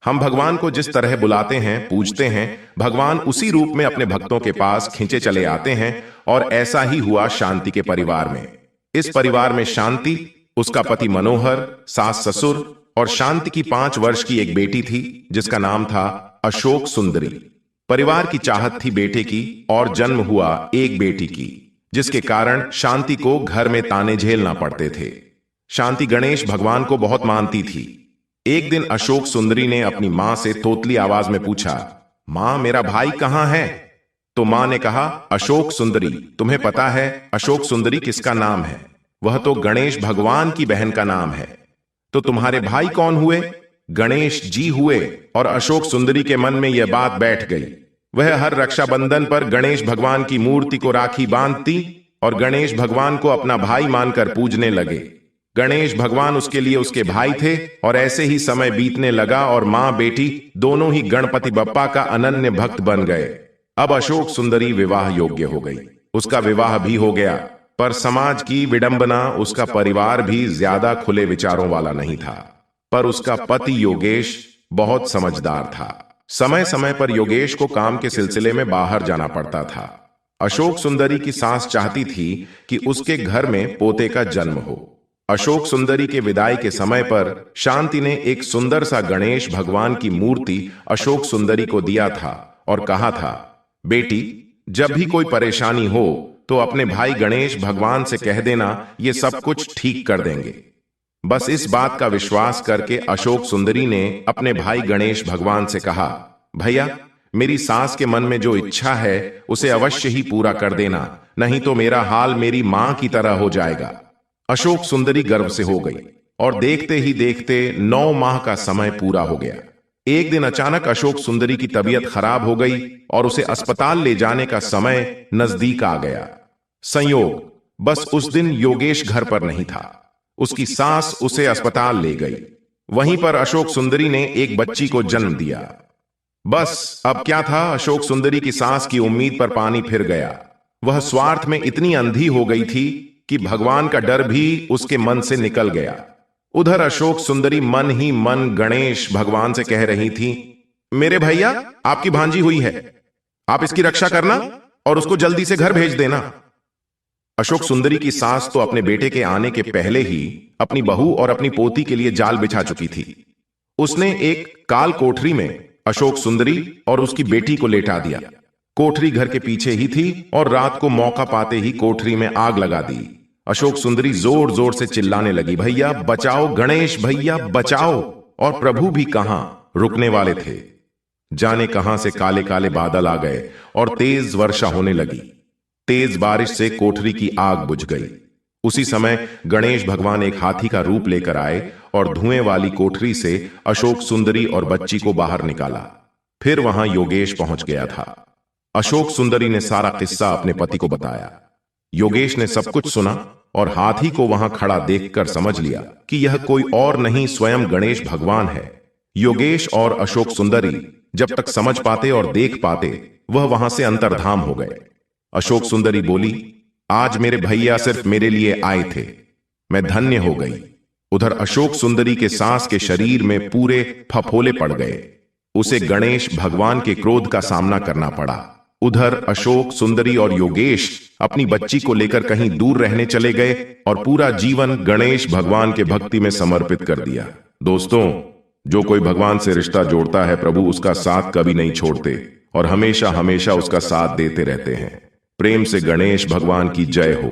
हम भगवान को जिस तरह बुलाते हैं, पूजते हैं, भगवान उसी रूप में अपने भक्तों के पास खींचे चले आते हैं। और ऐसा ही हुआ शांति के परिवार में। इस परिवार में शांति, उसका पति मनोहर, सास ससुर और शांति की 5 वर्ष की एक बेटी थी जिसका नाम था अशोक सुंदरी। परिवार की चाहत थी बेटे की और जन्म हुआ एक बेटी की, जिसके कारण शांति को घर में ताने झेलना पड़ते थे। शांति गणेश भगवान को बहुत मानती थी। एक दिन अशोक सुंदरी ने अपनी मां से तोतली आवाज में पूछा, मां, मेरा भाई कहां है? तो मां ने कहा, अशोक सुंदरी, तुम्हें पता है अशोक सुंदरी किसका नाम है? वह तो गणेश भगवान की बहन का नाम है। तो तुम्हारे भाई कौन हुए? गणेश जी हुए। और अशोक सुंदरी के मन में यह बात बैठ गई। वह हर रक्षाबंधन पर गणेश भगवान की मूर्ति को राखी बांधती और गणेश भगवान को अपना भाई मानकर पूजने लगे। गणेश भगवान उसके लिए उसके भाई थे। और ऐसे ही समय बीतने लगा और मां बेटी दोनों ही गणपति बप्पा का अनन्य भक्त बन गए। अब अशोक सुंदरी विवाह योग्य हो गई। उसका विवाह भी हो गया, पर समाज की विडंबना, उसका परिवार भी ज्यादा खुले विचारों वाला नहीं था। पर उसका पति योगेश बहुत समझदार था। समय समय पर योगेश को काम के सिलसिले में बाहर जाना पड़ता था। अशोक सुंदरी की सास चाहती थी कि उसके घर में पोते का जन्म हो। अशोक सुंदरी के विदाई के समय पर शांति ने एक सुंदर सा गणेश भगवान की मूर्ति अशोक सुंदरी को दिया था और कहा था, बेटी, जब भी कोई परेशानी हो तो अपने भाई गणेश भगवान से कह देना, ये सब कुछ ठीक कर देंगे। बस इस बात का विश्वास करके अशोक सुंदरी ने अपने भाई गणेश भगवान से कहा, भैया, मेरी सास के मन में जो इच्छा है उसे अवश्य ही पूरा कर देना, नहीं तो मेरा हाल मेरी मां की तरह हो जाएगा। अशोक सुंदरी गर्व से हो गई और देखते ही देखते 9 माह का समय पूरा हो गया। एक दिन अचानक अशोक सुंदरी की तबीयत खराब हो गई और उसे अस्पताल ले जाने का समय नजदीक आ गया। संयोग, बस उस दिन योगेश घर पर नहीं था। उसकी सास उसे अस्पताल ले गई। वहीं पर अशोक सुंदरी ने एक बच्ची को जन्म दिया। बस अब क्या था, अशोक सुंदरी की सास की उम्मीद पर पानी फिर गया। वह स्वार्थ में इतनी अंधी हो गई थी कि भगवान का डर भी उसके मन से निकल गया। उधर अशोक सुंदरी मन ही मन गणेश भगवान से कह रही थी, मेरे भैया, आपकी भांजी हुई है, आप इसकी रक्षा करना और उसको जल्दी से घर भेज देना। अशोक सुंदरी की सास तो अपने बेटे के आने के पहले ही अपनी बहू और अपनी पोती के लिए जाल बिछा चुकी थी। उसने एक काल कोठरी में अशोक सुंदरी और उसकी बेटी को लेटा दिया। कोठरी घर के पीछे ही थी और रात को मौका पाते ही कोठरी में आग लगा दी। अशोक सुंदरी जोर जोर से चिल्लाने लगी, भैया बचाओ, गणेश भैया बचाओ। और प्रभु भी कहां रुकने वाले थे। जाने कहां से काले काले बादल आ गए और तेज वर्षा होने लगी। तेज बारिश से कोठरी की आग बुझ गई। उसी समय गणेश भगवान एक हाथी का रूप लेकर आए और धुएं वाली कोठरी से अशोक सुंदरी और बच्ची को बाहर निकाला। फिर वहां योगेश पहुंच गया था। अशोक सुंदरी ने सारा किस्सा अपने पति को बताया। योगेश ने सब कुछ सुना और हाथी को वहां खड़ा देखकर समझ लिया कि यह कोई और नहीं, स्वयं गणेश भगवान है। योगेश और अशोक सुंदरी जब तक समझ पाते और देख पाते, वह वहां से अंतर्धाम हो गए। अशोक सुंदरी बोली, आज मेरे भैया सिर्फ मेरे लिए आए थे, मैं धन्य हो गई। उधर अशोक सुंदरी के सास के शरीर में पूरे फफोले पड़ गए। उसे गणेश भगवान के क्रोध का सामना करना पड़ा। उधर अशोक सुंदरी और योगेश अपनी बच्ची को लेकर कहीं दूर रहने चले गए और पूरा जीवन गणेश भगवान के भक्ति में समर्पित कर दिया। दोस्तों, जो कोई भगवान से रिश्ता जोड़ता है, प्रभु उसका साथ कभी नहीं छोड़ते और हमेशा हमेशा उसका साथ देते रहते हैं। प्रेम से गणेश भगवान की जय हो।